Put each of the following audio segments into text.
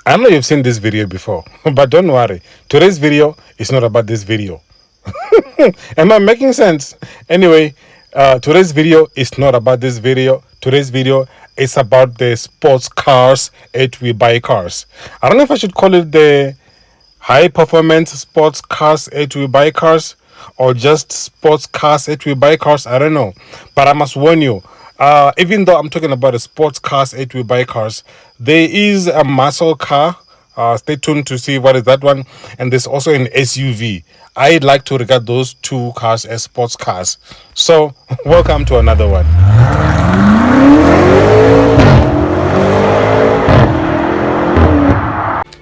I know you've seen this video before, but don't worry. Today's video is not about this video. Am I making sense? Anyway, today's video is not about this video. Today's video is about the sports cars at We Buy Cars. I don't know if I should call it the high performance sports cars at We Buy Cars or just sports cars at We Buy Cars. I don't know. But I must warn you, even though I'm talking about the sports cars at We Buy Cars, there is a muscle car. Stay tuned to see what is that one. And there's also an SUV. I'd like to regard those two cars as sports cars. So, welcome to another one.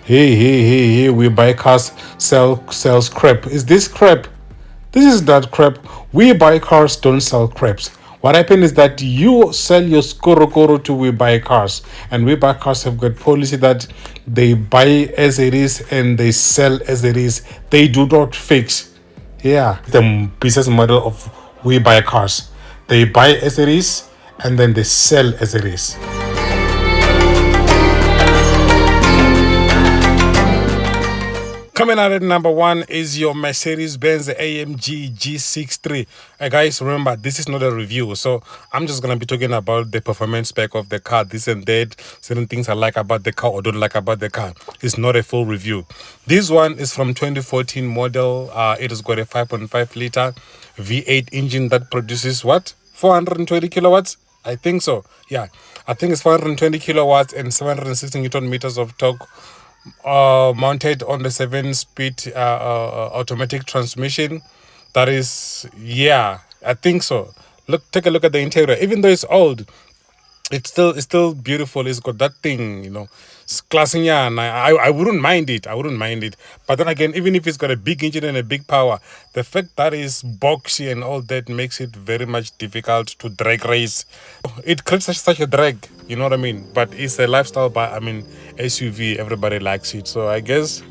Hey, we buy cars, sells crap. Is this crap? This is that crap. We buy cars, don't sell craps. What happened is that you sell your skorokoro to We Buy Cars, and We Buy Cars have got policy that they buy as it is and they sell as it is. They do not fix. Yeah, the business model of We Buy Cars. They buy as it is and then they sell as it is. Coming out at number one is your Mercedes-Benz AMG G63. Guys, remember, this is not a review, so I'm just going to be talking about the performance spec of the car, this and that, certain things I like about the car or don't like about the car. It's not a full review. This one is from 2014 model. It has got a 5.5 liter V8 engine that produces what? 420 kilowatts? I think so. Yeah, I think it's 420 kilowatts and 760 Newton meters of torque. Mounted on the 7-speed automatic transmission. That is, yeah, I think so. Take a look at the interior. Even though it's old, it's still beautiful. It's got that thing, it's classy. And I wouldn't mind it. But then again, even if it's got a big engine and a big power, the fact that it's boxy and all that makes it very much difficult to drag race. It creates such a drag, you know what I mean? But it's a lifestyle, SUV. Everybody likes it, so I guess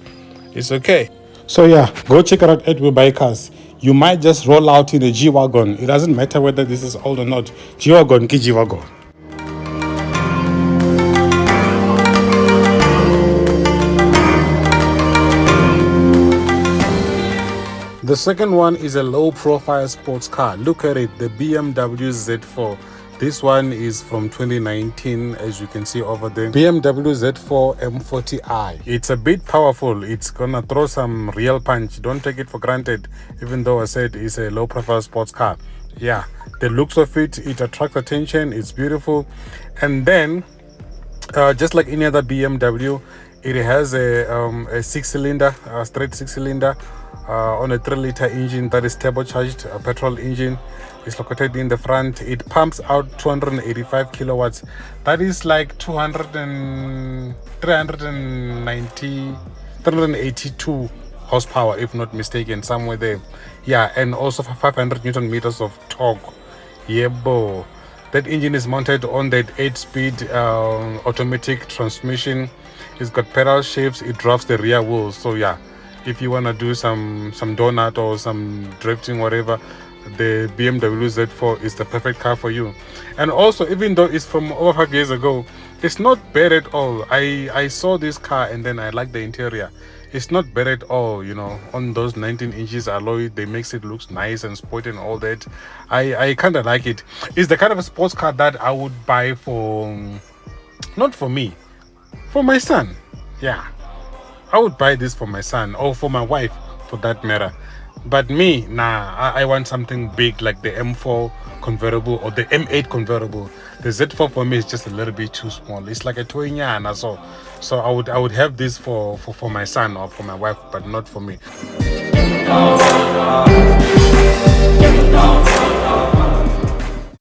it's okay. So yeah, go check it out at We Buy Cars. You might just roll out in a G-Wagon. It doesn't matter whether this is old or not. G-Wagon, G-Wagon. The second one is a low-profile sports car. Look at it, the BMW Z4. This one is from 2019, as you can see over there. BMW Z4 M40i. It's a bit powerful. It's gonna throw some real punch. Don't take it for granted, even though I said it's a low-profile sports car. Yeah, the looks of it attracts attention. It's beautiful. And then, just like any other BMW, it has a six-cylinder, straight six-cylinder, on a 3-liter engine that is turbocharged, a petrol engine. It's located in the front. It pumps out 285 kilowatts. That is like 382 horsepower, if not mistaken, somewhere there. Yeah, and also 500 Newton meters of torque. Yeah, bo. That engine is mounted on that 8-speed automatic transmission. It's got pedal shifts. It drives the rear wheels. So yeah, if you want to do some donut or some drifting, whatever, the BMW Z4 is the perfect car for you. And also, even though it's from over 5 years ago, it's not bad at all. I saw this car and then I like the interior. It's not bad at all, on those 19 inches alloy. They makes it looks nice and sporty and all that. I kind of like it. It's the kind of a sports car that I would buy for, not for me, for my son. Yeah, I would buy this for my son or for my wife, for that matter. But me, nah, I want something big like the M4 convertible or the M8 convertible. The Z4 for me is just a little bit too small. It's like a Toyota, so I would have this for my son or for my wife, but not for me.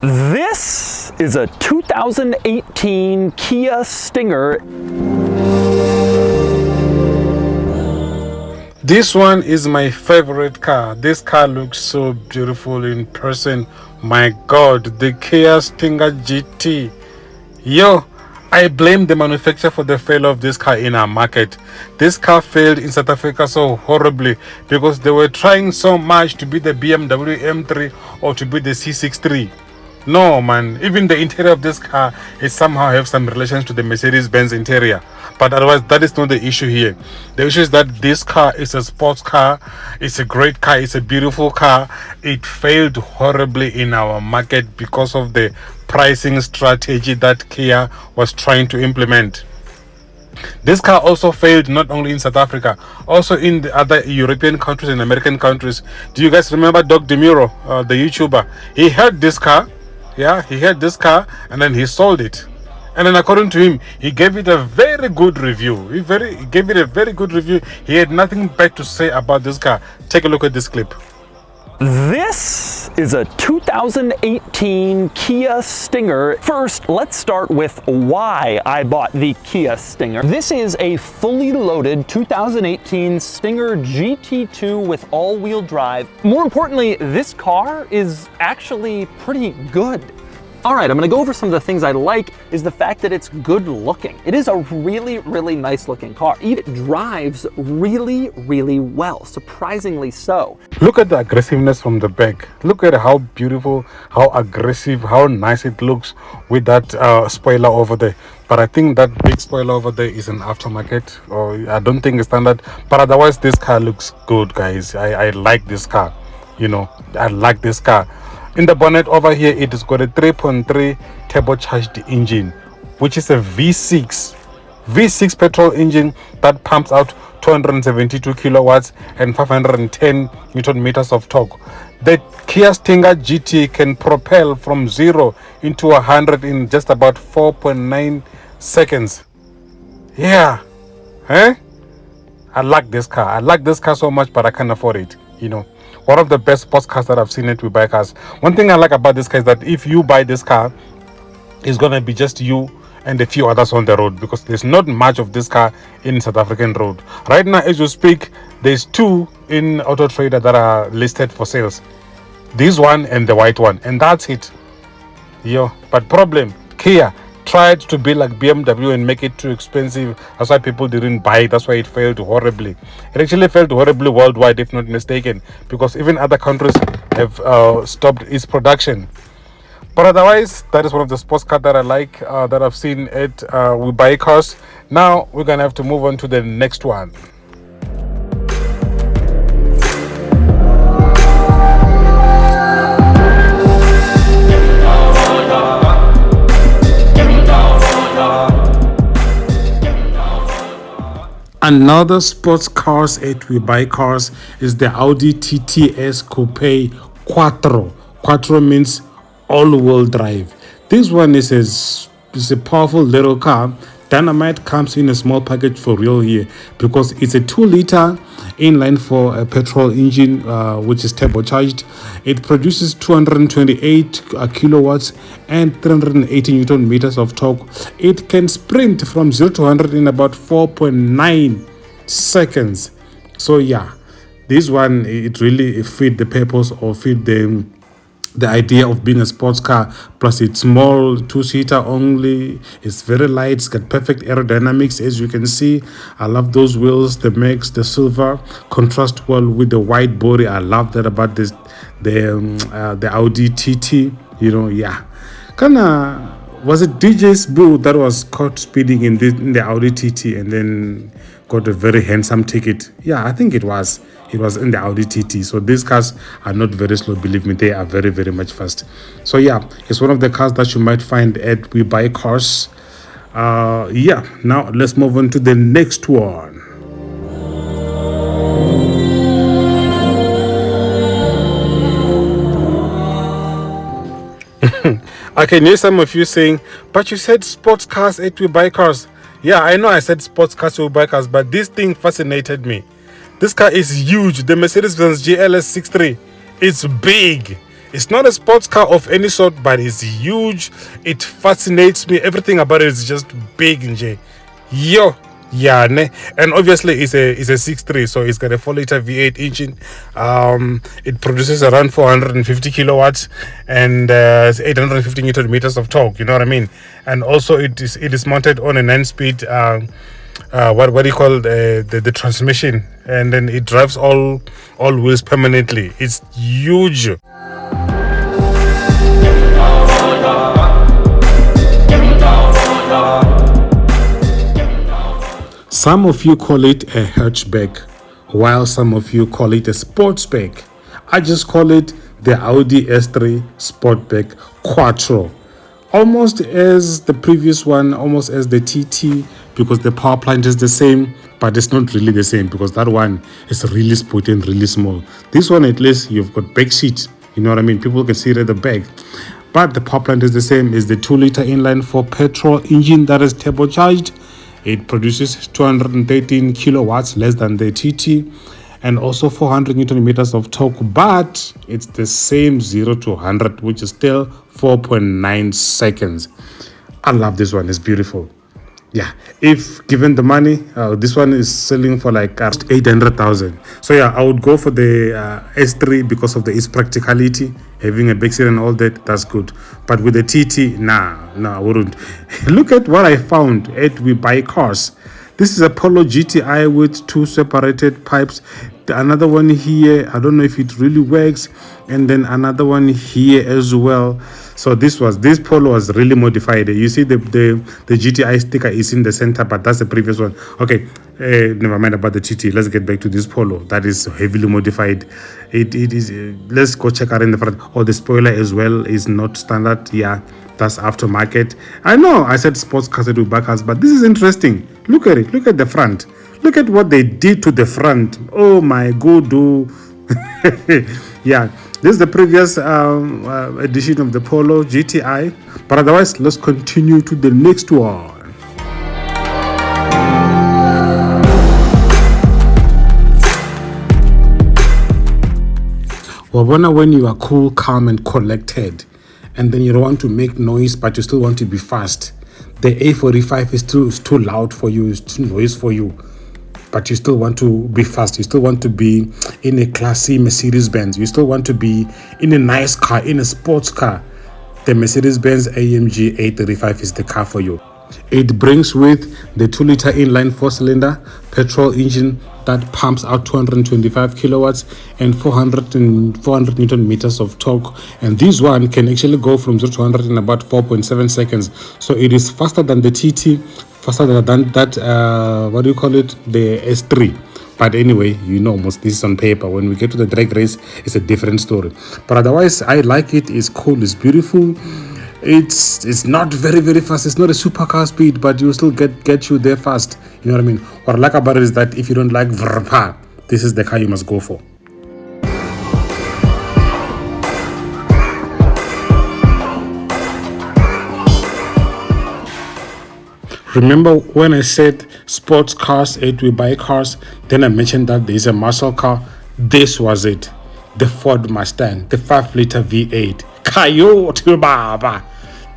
This is a 2018 Kia Stinger. This one is my favorite car. This car looks so beautiful in person. My God, the Kia Stinger GT. Yo, I blame the manufacturer for the failure of this car in our market. This car failed in South Africa so horribly because they were trying so much to be the BMW M3 or to be the C63. No, man. Even the interior of this car is somehow have some relations to the Mercedes-Benz interior. But otherwise, that is not the issue here. The issue is that this car is a sports car. It's a great car. It's a beautiful car. It failed horribly in our market because of the pricing strategy that Kia was trying to implement. This car also failed not only in South Africa, also in the other European countries and American countries. Do you guys remember Doc DeMuro, the YouTuber? He had this car, yeah, he had this car, and then he sold it. And then according to him, he gave it a very good review. He gave it a very good review. He had nothing bad to say about this car. Take a look at this clip. This is a 2018 Kia Stinger. First, let's start with why I bought the Kia Stinger. This is a fully loaded 2018 Stinger GT2 with all-wheel drive. More importantly, this car is actually pretty good. All right, I'm gonna go over some of the things I like is the fact that it's good looking. It is a really, really nice looking car. It drives really, really well, surprisingly so. Look at the aggressiveness from the back. Look at how beautiful, how aggressive, how nice it looks with that spoiler over there. But I think that big spoiler over there is an aftermarket, or I don't think it's standard. But otherwise, this car looks good, guys. I like this car. You know, I like this car. In the bonnet over here, it has got a 3.3 turbocharged engine, which is a V6 petrol engine that pumps out 272 kilowatts and 510 newton meters of torque. The Kia Stinger GT can propel from 0 into 100 in just about 4.9 seconds. Yeah, I like this car. I like this car so much, but I can't afford it. You know, one of the best sports cars that I've seen at We Buy Cars. One thing I like about this car is that if you buy this car, it's gonna be just you and a few others on the road, because there's not much of this car in South African road. Right now, as you speak, there's 2 in Auto Trader that are listed for sales. This one and the white one, and that's it. But problem, Kia tried to be like BMW and make it too expensive. That's why people didn't buy it. That's why it failed horribly. It actually failed horribly worldwide, if not mistaken, because even other countries have stopped its production. But otherwise, that is one of the sports cars that I like, that I've seen at We Buy Cars. Now we're gonna have to move on to the next one. Another sports cars at We Buy Cars is the Audi TTS Coupe Quattro. Quattro means all-wheel drive. This one is a powerful little car. Dynamite comes in a small package for real here, because it's a 2-liter inline for a petrol engine, which is turbocharged. It produces 228 kilowatts and 380 newton meters of torque. It can sprint from 0 to 100 in about 4.9 seconds. So yeah, this one, it really fit the purpose, or fit the idea of being a sports car. Plus it's small, 2-seater only. It's very light. It's got perfect aerodynamics, as you can see. I love those wheels. The Max, the silver contrast well with the white body. I love that about this, the Audi TT. Yeah, was it DJ's Boo that was caught speeding in the Audi TT and then got a very handsome ticket? Yeah, I think it was in the Audi TT. So these cars are not very slow, believe me, they are very, very much fast. So yeah, it's one of the cars that you might find at We Buy Cars. Yeah, now let's move on to the next one. I can hear some of you saying, but you said sports cars at We Buy Cars. Yeah, I know I said sports cars at We Buy Cars, but this thing fascinated me. This car is huge. The Mercedes-Benz GLS63. It's big. It's not a sports car of any sort, but it's huge. It fascinates me. Everything about it is just big, nje. Yeah, and obviously it's a 6.3, so it's got a 4-liter V8 engine. It produces around 450 kilowatts and 850 newton meters of torque. You know what I mean? And also it is mounted on a 9-speed. What do you call the transmission, and then it drives all wheels permanently. It's huge. Some of you call it a hatchback, while some of you call it a sportsback. I just call it the Audi S3 Sportback Quattro. Almost as the previous one, almost as the TT, because the power plant is the same, but it's not really the same because that one is really sporty and really small. This one, at least, you've got back seat. You know what I mean? People can see it at the back. But the power plant is the same. It's the 2-liter inline 4 petrol engine that is turbocharged. It produces 213 kilowatts, less than the TT, and also 400 Newton meters of torque, but it's the same 0 to 100, which is still 4.9 seconds. I love this one. It's beautiful. Yeah, if given the money, this one is selling for like 800,000. So yeah, I would go for the S3 because of its practicality, having a big seat and all that. That's good. But with the TT, nah, I wouldn't. Look at what I found at We Buy Cars. This is a Polo GTI with 2 separated pipes. Another one here, I don't know if it really works, and then another one here as well. So this Polo was really modified. You see the GTI sticker is in the center, but that's the previous one. Okay, never mind about the TT. Let's get back to this Polo that is heavily modified. It is. Let's go check out in the front. Oh, the spoiler as well is not standard. Yeah, that's aftermarket. I know I said sports cars with back cars, but this is interesting. Look at it. Look at the front. Look at what they did to the front. Oh my god. Yeah, this is the previous edition of the Polo GTI. But otherwise, let's continue to the next one. Well, when you are cool, calm, and collected, and then you don't want to make noise, but you still want to be fast. The A45 is too loud for you, it's too noise for you. But you still want to be fast. You still want to be in a classy Mercedes-Benz. You still want to be in a nice car, in a sports car. The Mercedes-Benz AMG A35 is the car for you. It brings with the 2-liter inline 4-cylinder petrol engine that pumps out 225 kilowatts and 400 Newton meters of torque. And this one can actually go from 0 to 100 in about 4.7 seconds. So it is faster than the TT, faster than that, what do you call it, the S3. But anyway, you know, most this is on paper. When we get to the drag race, it's a different story. But otherwise, I like it. It's cool. It's beautiful. It's not very, very fast. It's not a supercar speed, but you still get you there fast. You know what I mean? What I like about it is that if you don't like vrpa, this is the car you must go for. Remember when I said sports cars, We Buy Cars, then I mentioned that there is a muscle car. This was it. The Ford Mustang, the 5-liter V8. Coyote Baba.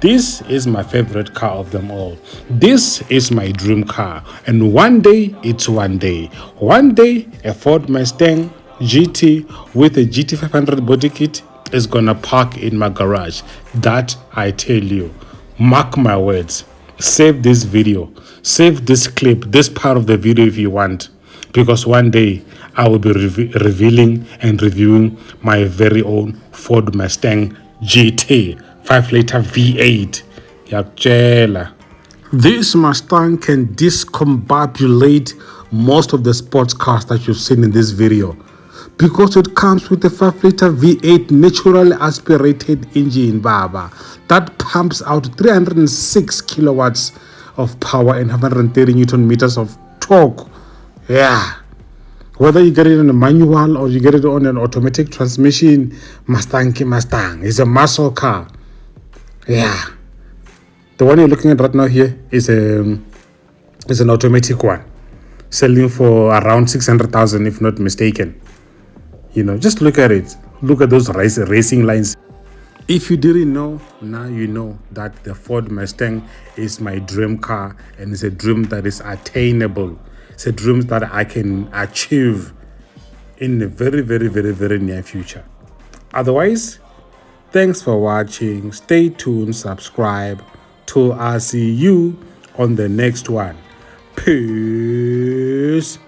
This is my favorite car of them all. This is my dream car. And one day, it's one day. One day, a Ford Mustang GT with a GT500 body kit is gonna park in my garage. That I tell you. Mark my words. Save this video, save this clip, this part of the video if you want, because one day I will be revealing and reviewing my very own Ford Mustang GT 5-liter V8. Yakchela. This Mustang can discombobulate most of the sports cars that you've seen in this video, because it comes with a 5-liter V8 naturally aspirated engine, Baba, that pumps out 306 kilowatts of power and 130 Newton meters of torque. Yeah. Whether you get it in a manual or you get it on an automatic transmission, Mustang is a muscle car. Yeah. The one you're looking at right now here is an automatic one, selling for around 600,000 if not mistaken. You know, just look at it. Look at those racing lines. If you didn't know, now you know that the Ford Mustang is my dream car, and it's a dream that is attainable. It's a dream that I can achieve in the very, very, very, very near future. Otherwise, thanks for watching. Stay tuned, subscribe till I see you on the next one. Peace.